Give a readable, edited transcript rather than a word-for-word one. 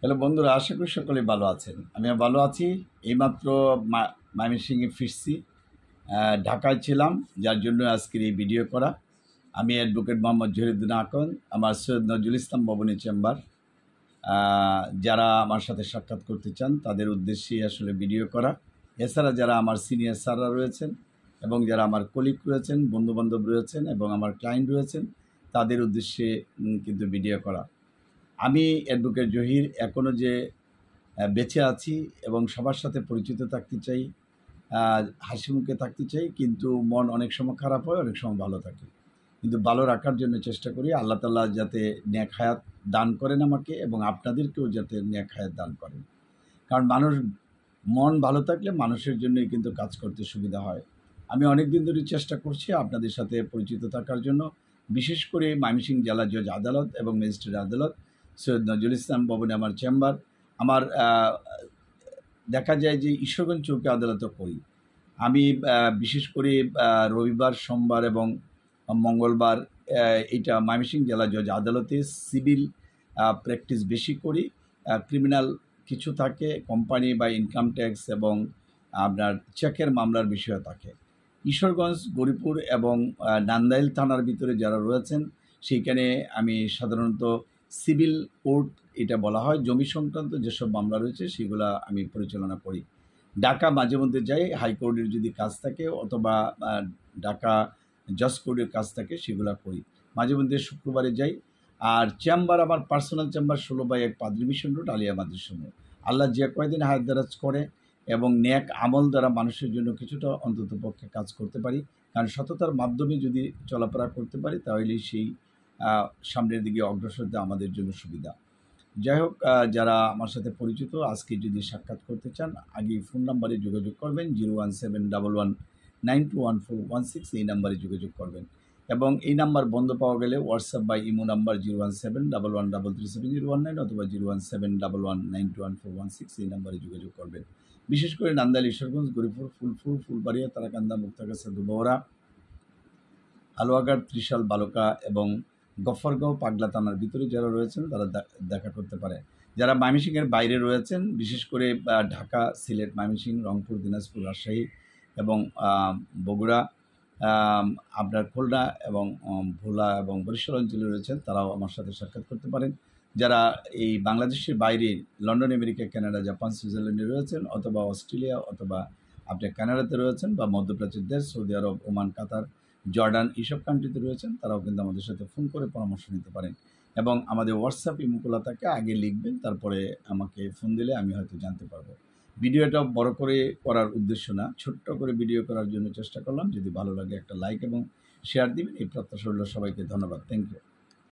Hello বন্ধুরা, আশা করি সকলে ভালো আছেন। আমিও ভালো আছি। এইমাত্র ময়মনসিংহে ফিরছি। ঢাকায় ছিলাম, যার জন্য আজকের এই ভিডিও করা। আমি অ্যাডভোকেট মোহাম্মদ জহিরুদ্দিন আকন, আমার সৈয়দ নজরুল ইসলাম ভবনী চেম্বার। যারা আমার সাথে সাক্ষাৎ করতে চান তাদের উদ্দেশ্যেই আসলে ভিডিও করা। এছাড়া যারা আমার সিনিয়র স্যাররা রয়েছেন এবং যারা আমার কলিগ রয়েছেন, বন্ধুবান্ধব রয়েছেন এবং আমার ক্লায়েন্ট রয়েছেন, তাদের উদ্দেশ্যে কিন্তু ভিডিও করা। আমি অ্যাডভোকেট জহির এখনও যে বেঁচে আছি এবং সবার সাথে পরিচিত থাকতে চাই, হাসি মুখে থাকতে চাই, কিন্তু মন অনেক সময় খারাপ হয়, অনেক সময় ভালো থাকে। কিন্তু ভালো রাখার জন্য চেষ্টা করি। আল্লাহ তাআলা যাতে নেক হায়াত দান করেন আমাকে এবং আপনাদেরকেও যাতে নেক হায়াত দান করেন। কারণ মানুষ মন ভালো থাকলে মানুষের জন্যই কিন্তু কাজ করতে সুবিধা হয়। আমি অনেক দিন ধরে চেষ্টা করছি আপনাদের সাথে পরিচিত থাকার জন্য, বিশেষ করে ময়মনসিংহ জেলা জজ আদালত এবং ম্যাজিস্ট্রেট আদালত, সৈয়দ নজরুল ইসলাম ভবনে আমার চেম্বার। আমার দেখা যায় যে ঈশ্বরগঞ্জ চৌকি আদালতও করি। আমি বিশেষ করে রবিবার, সোমবার এবং মঙ্গলবার এইটা ময়মনসিংহ জেলা জজ আদালতে সিভিল প্র্যাকটিস বেশি করি। ক্রিমিনাল কিছু থাকে, কোম্পানি বা ইনকাম ট্যাক্স এবং আপনার চেকের মামলার বিষয় থাকে। ঈশ্বরগঞ্জ, গরিপুর এবং নান্দাইল থানার ভিতরে যারা রয়েছেন সেইখানে আমি সাধারণত সিভিল কোর্ট এটা বলা হয়, জমি সংক্রান্ত যেসব মামলা রয়েছে সেগুলো আমি পরিচালনা করি। ঢাকা মাঝে মধ্যে যাই, হাইকোর্টের যদি কাজ থাকে অথবা ঢাকা জজ কোর্টের কাজ থাকে সেগুলো করি। মাঝে মধ্যে শুক্রবারে যাই। আর চেম্বার আমার personal chamber 16/1 Padri Mission Road, Aliah Madrasa মোড়। আল্লাহ যে কয়দিন হায়াত দারাজ করে এবং নেক আমল দ্বারা মানুষের জন্য কিছুটা অন্তত পক্ষে কাজ করতে পারি। কারণ সততার মাধ্যমে যদি চলাফেরা করতে পারি তাহলেই সেই সামনের দিকে অগ্রসর হতে আমাদের জন্য সুবিধা। যাই হোক, যারা আমার সাথে পরিচিত আজকে যদি সাক্ষাৎ করতে চান আগে ফোন নাম্বারে যোগাযোগ করবেন 01711921416, এই নাম্বারে যোগাযোগ করবেন। এবং এই নাম্বার বন্ধ পাওয়া গেলে হোয়াটসঅ্যাপ বা ইমো নাম্বার 01711337019 অথবা 01711921416, এই নাম্বারে যোগাযোগ করবেন। বিশেষ করে নান্দাইল, ঈশ্বরগঞ্জ, গরিপুর, ফুলপুর, ফুলবাড়িয়া, তারাকান্দা, মুক্তাগাছা, দুবহরা, হালুয়াঘাট, ত্রিশাল, বালুকা এবং গফরগাঁও, পাগলা থানার ভিতরে যারা রয়েছেন তারা দেখা করতে পারে। যারা ময়মনসিংহের বাইরে রয়েছেন, বিশেষ করে ঢাকা, সিলেট, ময়মনসিংহ, রংপুর, দিনাজপুর, রাজশাহী এবং বগুড়া, আপনার খুলনা এবং ভোলা এবং বরিশাল অঞ্চলে রয়েছেন, তারাও আমার সাথে সাক্ষাৎ করতে পারেন। যারা এই বাংলাদেশের বাইরে লন্ডন, আমেরিকা, কানাডা, জাপান, সুইজারল্যান্ডে রয়েছেন অথবা অস্ট্রেলিয়া অথবা আপনি কানাডাতে রয়েছেন বা মধ্যপ্রাচ্যের দেশ সৌদি আরব, ওমান, কাতার, জর্ডান, এইসব কান্ট্রিতে রয়েছেন, তারাও কিন্তু আমাদের সাথে ফোন করে পরামর্শ নিতে পারেন। এবং আমাদের হোয়াটসঅ্যাপ ইমোগুলো থাকে, আগে লিখবেন, তারপরে আমাকে ফোন দিলে আমি হয়তো জানতে পারবো। ভিডিওটা বড় করে করার উদ্দেশ্য না, ছোট্ট করে ভিডিও করার জন্য চেষ্টা করলাম। যদি ভালো লাগে একটা লাইক এবং শেয়ার দিবেন, এই প্রত্যাশা রইল। সবাইকে ধন্যবাদ। Thank you.